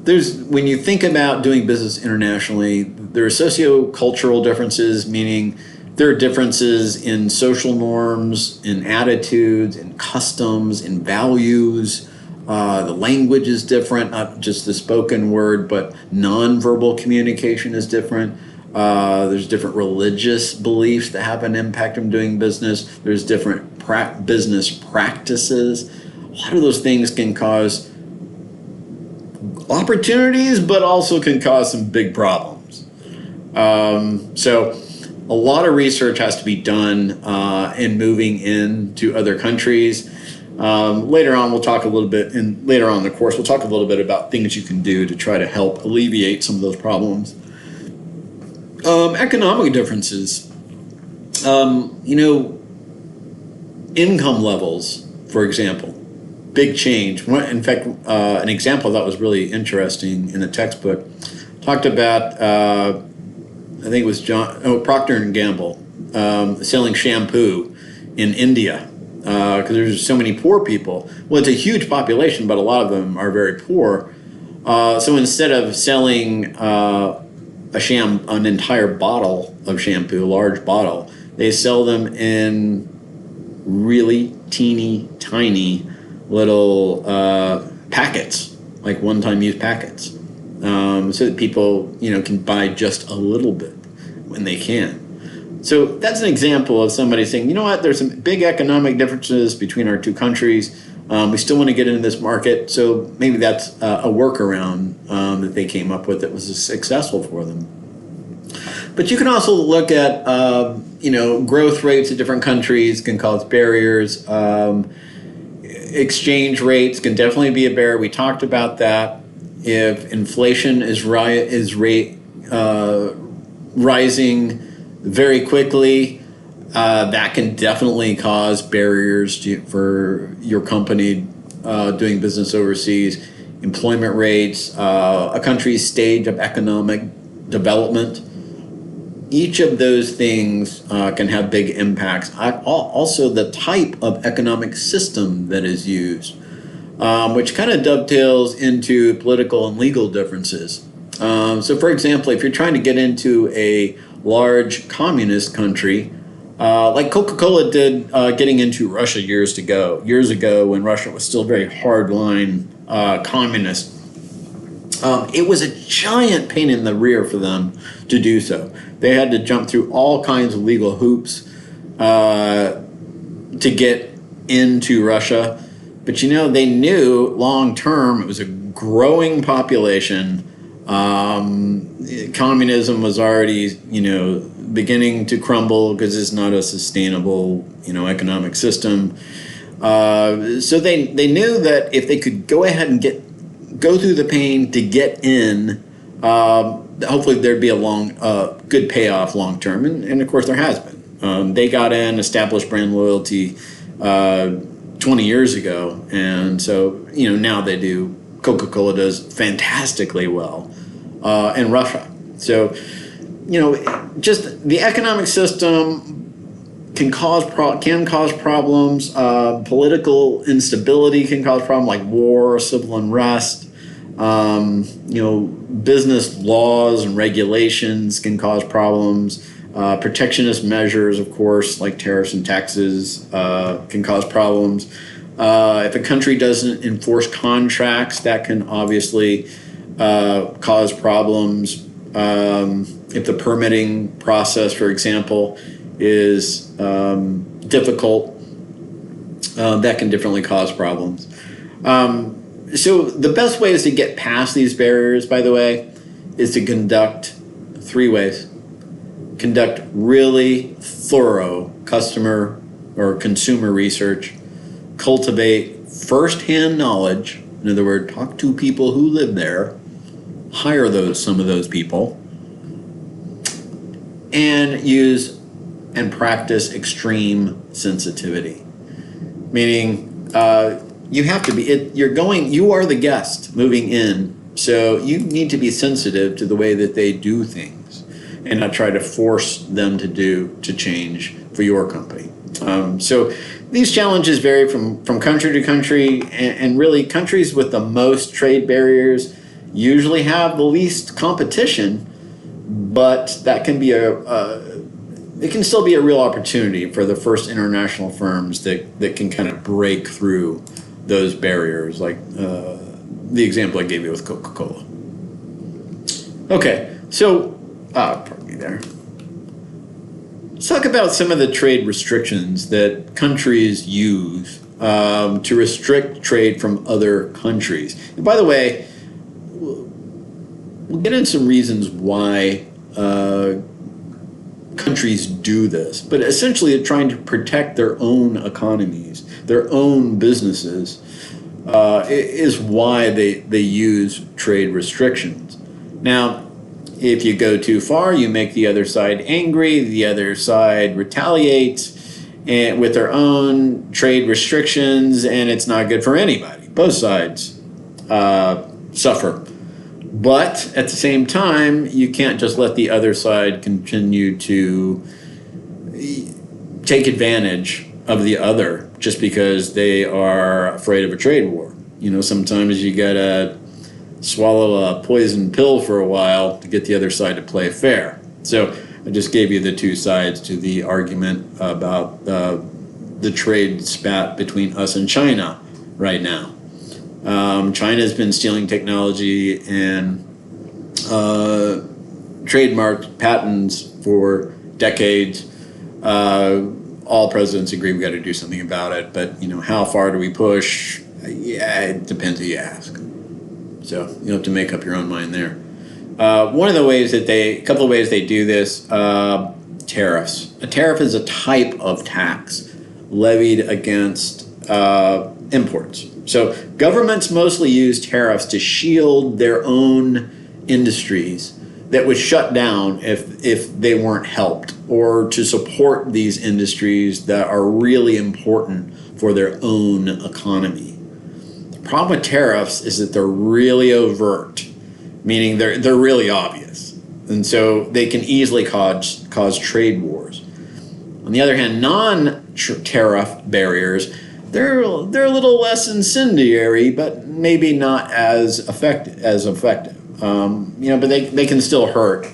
when you think about doing business internationally, there are socio-cultural differences, meaning there are differences in social norms, in attitudes, in customs, in values. The language is different, not just the spoken word, but nonverbal communication is different. There's different religious beliefs that have an impact on doing business. There's different business practices. A lot of those things can cause opportunities, but also can cause some big problems. So a lot of research has to be done in moving into other countries. Later on, we'll talk a little bit, and later on in the course, we'll talk a little bit about things you can do to try to help alleviate some of those problems. Economic differences. Income levels, for example, big change. In fact, an example that was really interesting in the textbook talked about, I think it was Procter & Gamble selling shampoo in India because there's so many poor people. Well, it's a huge population, but a lot of them are very poor. So instead of selling an entire bottle of shampoo, a large bottle, they sell them in really teeny tiny little packets, like one-time use packets, so that people can buy just a little bit when they can. So that's an example of somebody saying, you know what, there's some big economic differences between our two countries. We still want to get into this market, so maybe that's a workaround that they came up with that was successful for them. But you can also look at, growth rates of different countries can cause barriers. Exchange rates can definitely be a barrier. We talked rising very quickly. That can definitely cause barriers for your company doing business overseas. Employment rates, a country's stage of economic development. Each of those things can have big impacts. Also, the type of economic system that is used, which kind of dovetails into political and legal differences. So, for example, if you're trying to get into a large communist country, like Coca-Cola did getting into Russia years ago when Russia was still very hardline communist, it was a giant pain in the rear for them to do so. They had to jump through all kinds of legal hoops to get into Russia. But they knew long term it was a growing population. Communism was already, beginning to crumble because it's not a sustainable, economic system. So they knew that if they could go ahead and go through the pain to get in, hopefully there'd be a good payoff long term, and of course there has been. They got in, established brand loyalty 20 years ago, and so now they do. Coca-Cola does fantastically well in Russia. So just the economic system can cause problems. Political instability can cause problems like war, civil unrest. Business laws and regulations can cause problems. Protectionist measures, of course, like tariffs and taxes, can cause problems. If a country doesn't enforce contracts, that can obviously cause problems. If the permitting process, for example, is difficult, that can definitely cause problems. So the best way is to get past these barriers, by the way, is to conduct 3 ways. Conduct really thorough customer or consumer research. Cultivate first-hand knowledge. In other words, talk to people who live there. Hire some of those people. And use and practice extreme sensitivity. Meaning, you have to be, you are the guest moving in, so you need to be sensitive to the way that they do things and not try to force them to change for your company. So these challenges vary from country to country, and really countries with the most trade barriers usually have the least competition, but that can be it can still be a real opportunity for the first international firms that can kind of break through those barriers, like the example I gave you with Coca-Cola. Okay, so, pardon me there. Let's talk about some of the trade restrictions that countries use to restrict trade from other countries. And by the way, we'll get into some reasons why countries do this, but essentially they're trying to protect their own economies, their own businesses, is why they use trade restrictions. Now, if you go too far, you make the other side angry, the other side retaliates and with their own trade restrictions, and it's not good for anybody. Both sides suffer. But at the same time, you can't just let the other side continue to take advantage of the other just because they are afraid of a trade war. Sometimes you gotta swallow a poison pill for a while to get the other side to play fair. So I just gave you the 2 sides to the argument about the trade spat between us and China right now. China's been stealing technology and trademark patents for decades. All presidents agree we got to do something about it, but how far do we push? Yeah, it depends who you ask. So you have to make up your own mind there. One of the ways a couple of ways they do this, tariffs. A tariff is a type of tax levied against imports. So governments mostly use tariffs to shield their own industries that would shut down if they weren't helped, or to support these industries that are really important for their own economy. The problem with tariffs is that they're really overt, meaning they're really obvious, and so they can easily cause trade wars. On the other hand, non-tariff barriers, they're a little less incendiary, but maybe not as effective. But they can still hurt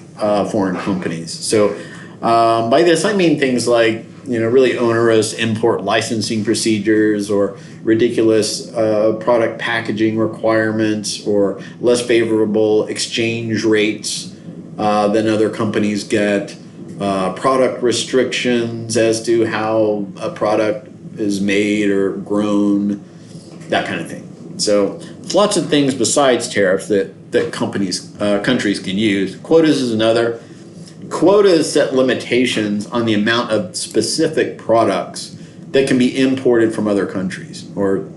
foreign companies. So by this, I mean things like really onerous import licensing procedures, or ridiculous product packaging requirements, or less favorable exchange rates than other companies get, product restrictions as to how a product is made or grown, that kind of thing. So lots of things besides tariffs that countries can use. Quotas is another. Quotas set limitations on the amount of specific products that can be imported from other countries or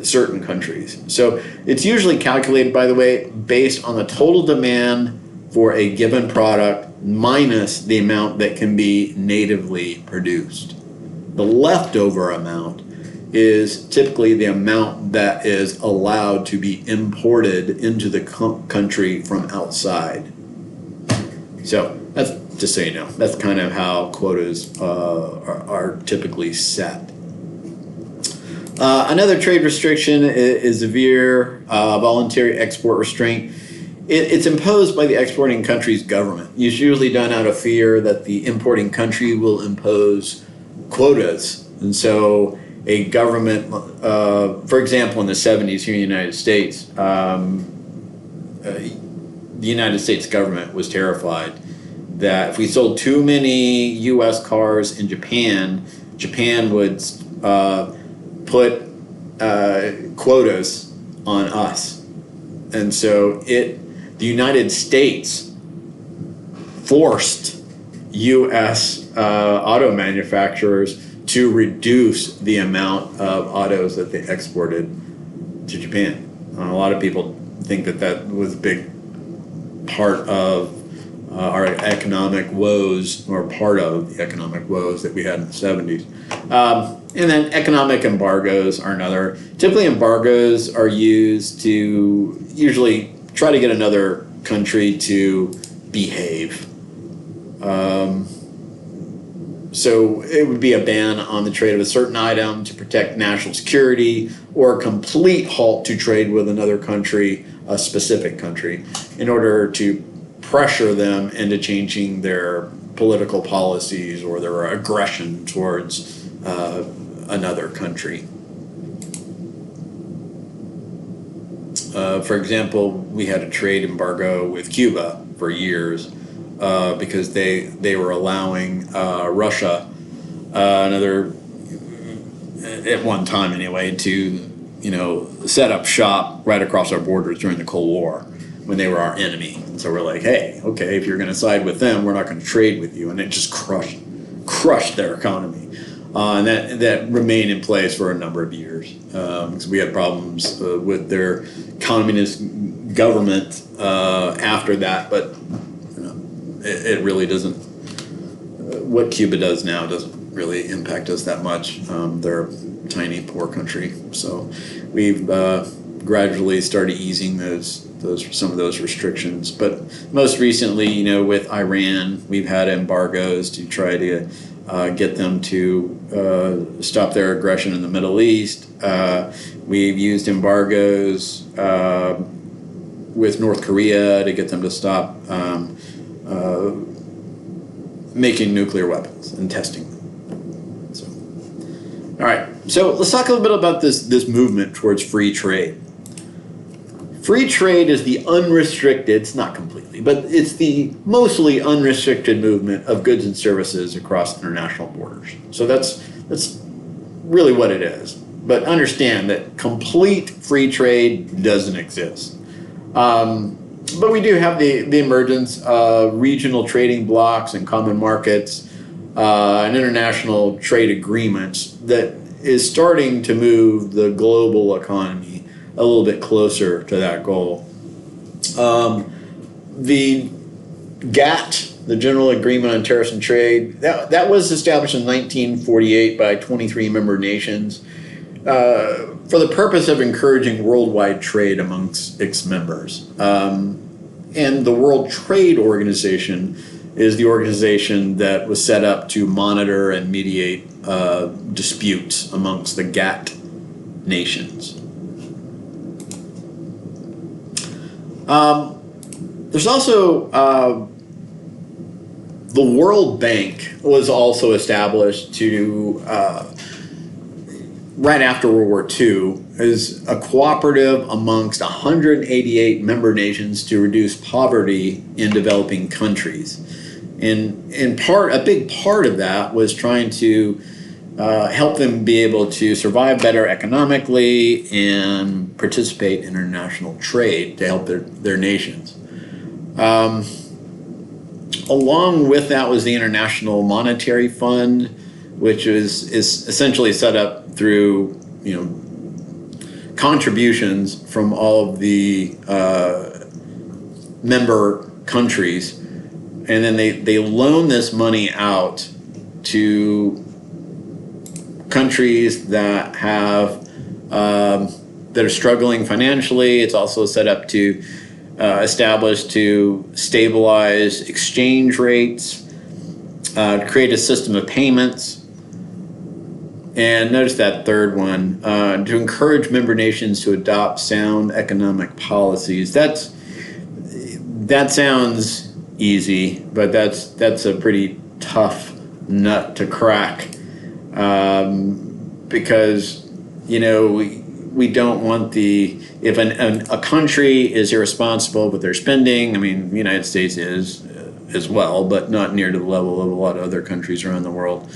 certain countries. So it's usually calculated, by the way, based on the total demand for a given product minus the amount that can be natively produced. The leftover amount is typically the amount that is allowed to be imported into the country from outside. So that's just so you know, that's kind of how quotas are typically set. Another trade restriction is severe voluntary export restraint. It's imposed by the exporting country's government. It's usually done out of fear that the importing country will impose quotas. And so a government, for example, in the 70s here in the United States, the United States government was terrified that if we sold too many U.S. cars in Japan, Japan would put quotas on us. And so the United States forced U.S. Auto manufacturers to reduce the amount of autos that they exported to Japan. A lot of people think that was a big part of our economic woes, or part of the economic woes that we had in the 70s. And then economic embargoes are another. Typically embargoes are used to usually try to get another country to behave. So it would be a ban on the trade of a certain item to protect national security, or a complete halt to trade with another country, a specific country, in order to pressure them into changing their political policies or their aggression towards another country. For example, we had a trade embargo with Cuba for years because they were allowing Russia, at one time anyway, to set up shop right across our borders during the Cold War when they were our enemy. So we're like, hey, okay, if you're going to side with them, we're not going to trade with you, and it just crushed their economy. And that remained in place for a number of years because we had problems with their communist government after that. But it really doesn't. What Cuba does now doesn't really impact us that much. They're a tiny, poor country, so we've gradually started easing some of those restrictions. But most recently, with Iran, we've had embargoes to try to get them to stop their aggression in the Middle East. We've used embargoes with North Korea to get them to stop making nuclear weapons and testing them. So, all right. So let's talk a little bit about this movement towards free trade. Free trade is the unrestricted, it's not completely, but it's the mostly unrestricted movement of goods and services across international borders. So that's really what it is. But understand that complete free trade doesn't exist. But we do have the emergence of regional trading blocks and common markets and international trade agreements that is starting to move the global economy a little bit closer to that goal. The GATT, the General Agreement on Tariffs and Trade, that was established in 1948 by 23 member nations for the purpose of encouraging worldwide trade amongst its members. And the World Trade Organization is the organization that was set up to monitor and mediate disputes amongst the GATT nations. There's also the World Bank was also established to right after World War II as a cooperative amongst 188 member nations to reduce poverty in developing countries. And a big part of that was trying to help them be able to survive better economically and participate in international trade to help their nations. Along with that was the International Monetary Fund, which is essentially set up through contributions from all of the member countries, and then they loan this money out to countries that have that are struggling financially. It's also set up to established to stabilize exchange rates, create a system of payments, and notice that third one, to encourage member nations to adopt sound economic policies. That sounds easy, but that's a pretty tough nut to crack, because we don't want if a country is irresponsible with their spending. I mean, the United States is as well, but not near to the level of a lot of other countries around the world.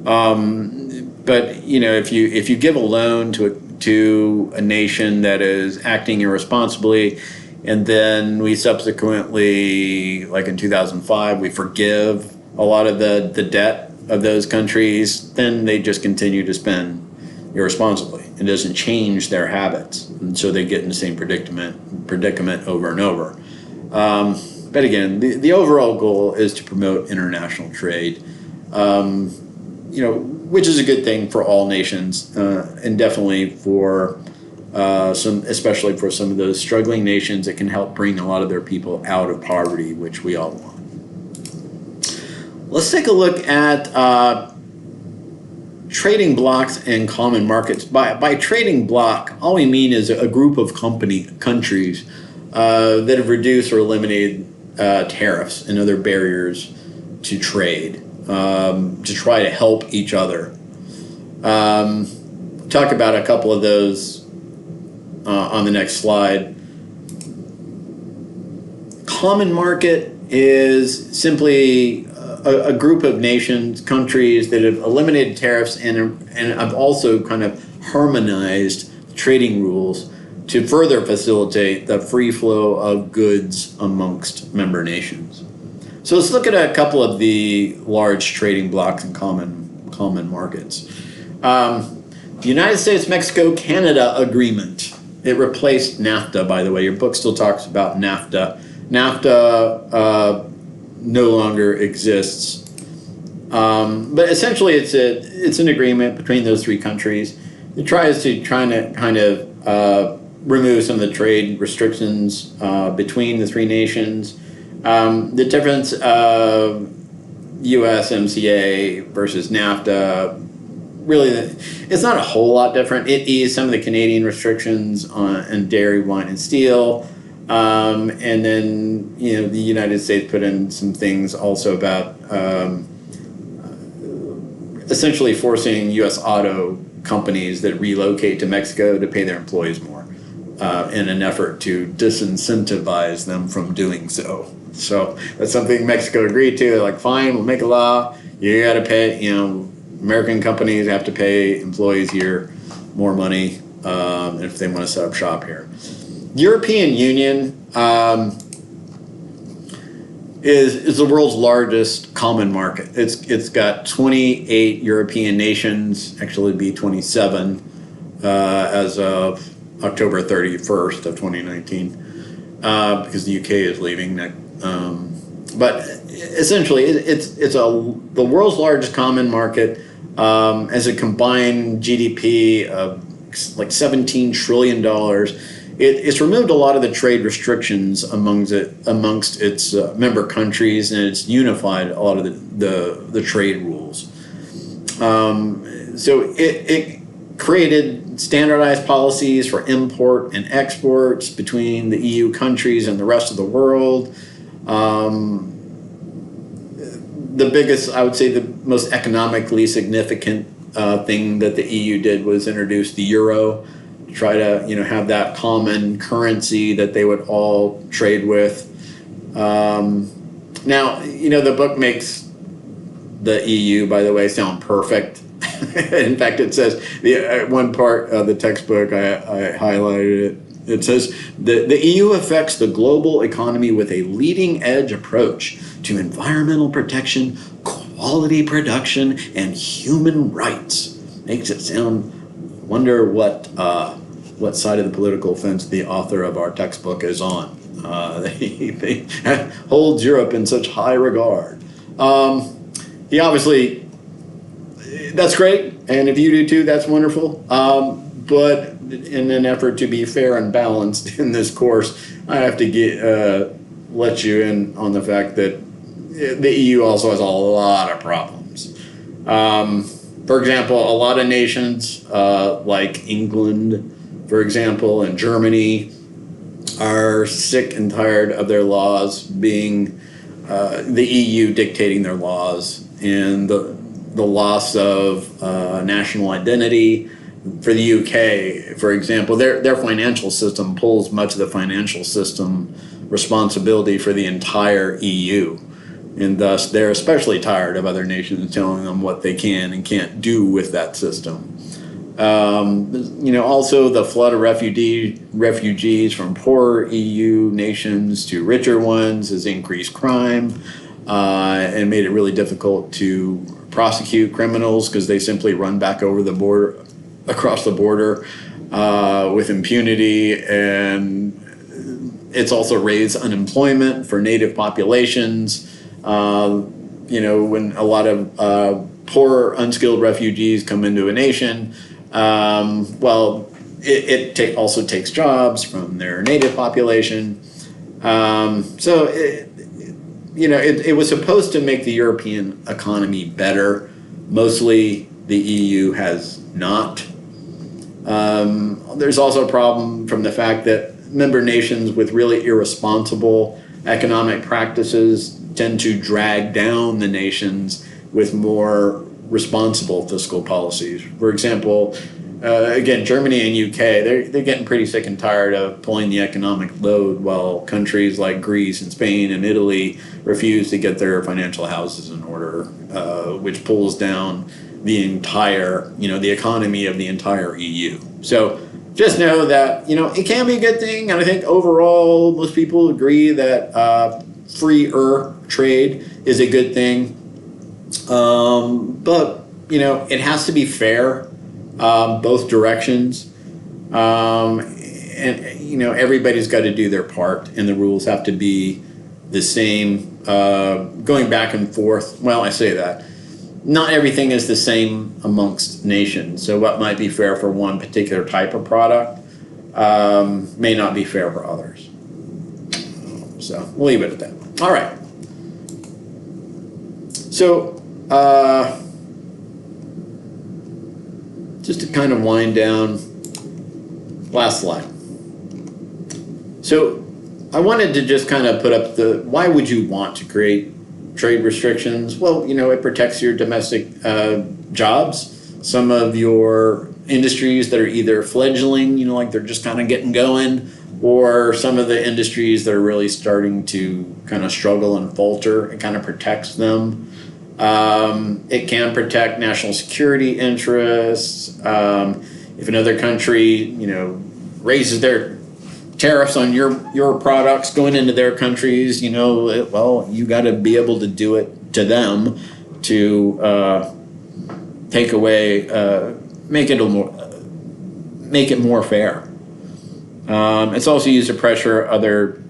But if you give a loan to a nation that is acting irresponsibly, and then we subsequently, like in 2005, we forgive a lot of the debt of those countries, then they just continue to spend irresponsibly. It doesn't change their habits, and so they get in the same predicament over and over. But again, the overall goal is to promote international trade, which is a good thing for all nations, and definitely for especially for some of those struggling nations. It can help bring a lot of their people out of poverty, which we all want. Let's take a look at trading blocks and common markets. By trading block, all we mean is a group of countries that have reduced or eliminated tariffs and other barriers to trade, to try to help each other. Talk about a couple of those on the next slide. Common market is simply a group of nations, countries that have eliminated tariffs and have also kind of harmonized trading rules to further facilitate the free flow of goods amongst member nations. So let's look at a couple of the large trading blocks and common markets. The United States-Mexico-Canada Agreement. It replaced NAFTA, by the way. Your book still talks about NAFTA. NAFTA no longer exists. But essentially it's an agreement between those three countries. It tries to kind of remove some of the trade restrictions between the three nations. The difference of USMCA versus NAFTA, really, it's not a whole lot different. It eased some of the Canadian restrictions on dairy, wine, and steel. And then, the United States put in some things also about essentially forcing U.S. auto companies that relocate to Mexico to pay their employees more in an effort to disincentivize them from doing so. So that's something Mexico agreed to. They're like, fine, we'll make a law. You got to pay, American companies have to pay employees here more money if they want to set up shop here. European Union is the world's largest common market. It's got 28 European nations, actually it'd be 27 as of October 31st of 2019, because the UK is leaving But essentially, it's the world's largest common market, as a combined GDP of like $17 trillion. It's removed a lot of the trade restrictions amongst its member countries, and it's unified a lot of the trade rules. So it created standardized policies for import and exports between the EU countries and the rest of the world. The biggest, I would say, the most economically significant thing that the EU did was introduce the euro, to try to have that common currency that they would all trade with. Now, the book makes the EU, by the way, sound perfect. In fact, it says, one part of the textbook, I highlighted it. It says, the EU affects the global economy with a leading edge approach to environmental protection, quality production, and human rights. Makes it sound, wonder what side of the political fence the author of our textbook is on. They holds Europe in such high regard. He obviously, that's great, and if you do too, that's wonderful. But in an effort to be fair and balanced in this course, I have to let you in on the fact that the EU also has a lot of problems. For example, a lot of nations like England, for example, and Germany are sick and tired of their laws being the EU dictating their laws, and the loss of national identity. For the UK, for example, their financial system pulls much of the financial system responsibility for the entire EU. And thus, they're especially tired of other nations telling them what they can and can't do with that system. Also the flood of refugees from poorer EU nations to richer ones has increased crime and made it really difficult to prosecute criminals because they simply run back over the border, across the border with impunity. And it's also raised unemployment for native populations. When a lot of poor, unskilled refugees come into a nation, it also takes jobs from their native population. It was supposed to make the European economy better. Mostly the EU has not. There's also a problem from the fact that member nations with really irresponsible economic practices tend to drag down the nations with more responsible fiscal policies. For example, again, Germany and UK, they're getting pretty sick and tired of pulling the economic load while countries like Greece and Spain and Italy refuse to get their financial houses in order, which pulls down the entire, the economy of the entire EU. So just know that, it can be a good thing. And I think overall, most people agree that freer trade is a good thing. But, it has to be fair, both directions. Everybody's got to do their part, and the rules have to be the same, going back and forth. Well, I say that. Not everything is the same amongst nations. So what might be fair for one particular type of product may not be fair for others. So we'll leave it at that. All right. So just to kind of wind down, last slide. So I wanted to just kind of put up why would you want to create trade restrictions? Well, it protects your domestic jobs. Some of your industries that are either fledgling, like they're just kind of getting going, or some of the industries that are really starting to kind of struggle and falter. It kind of protects them. It can protect national security interests. If another country, raises their tariffs on your products going into their countries, you got to be able to do it to them to take away, make it more fair. It's also used to pressure other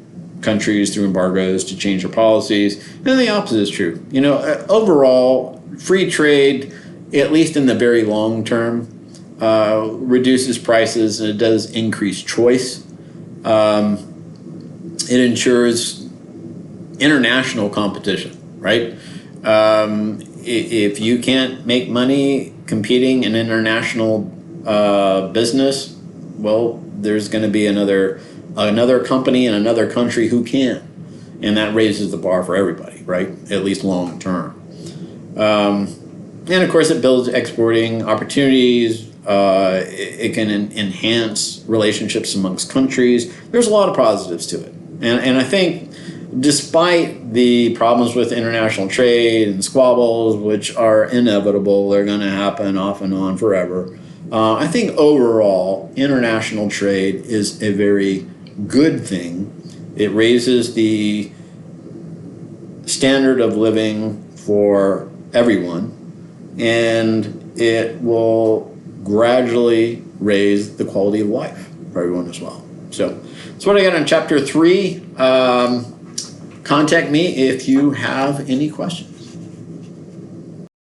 countries through embargoes to change their policies. And the opposite is true. Overall, free trade, at least in the very long term, reduces prices and it does increase choice. It ensures international competition, right? If you can't make money competing in international business, well, there's going to be another company in another country who can, and that raises the bar for everybody, right? At least long term. And of course, it builds exporting opportunities. It can enhance relationships amongst countries. There's a lot of positives to it, and I think, despite the problems with international trade and squabbles, which are inevitable, they're going to happen off and on forever. I think overall, international trade is a very good thing. It raises the standard of living for everyone, and it will gradually raise the quality of life for everyone as well. So that's what I got on chapter 3. Contact me if you have any questions.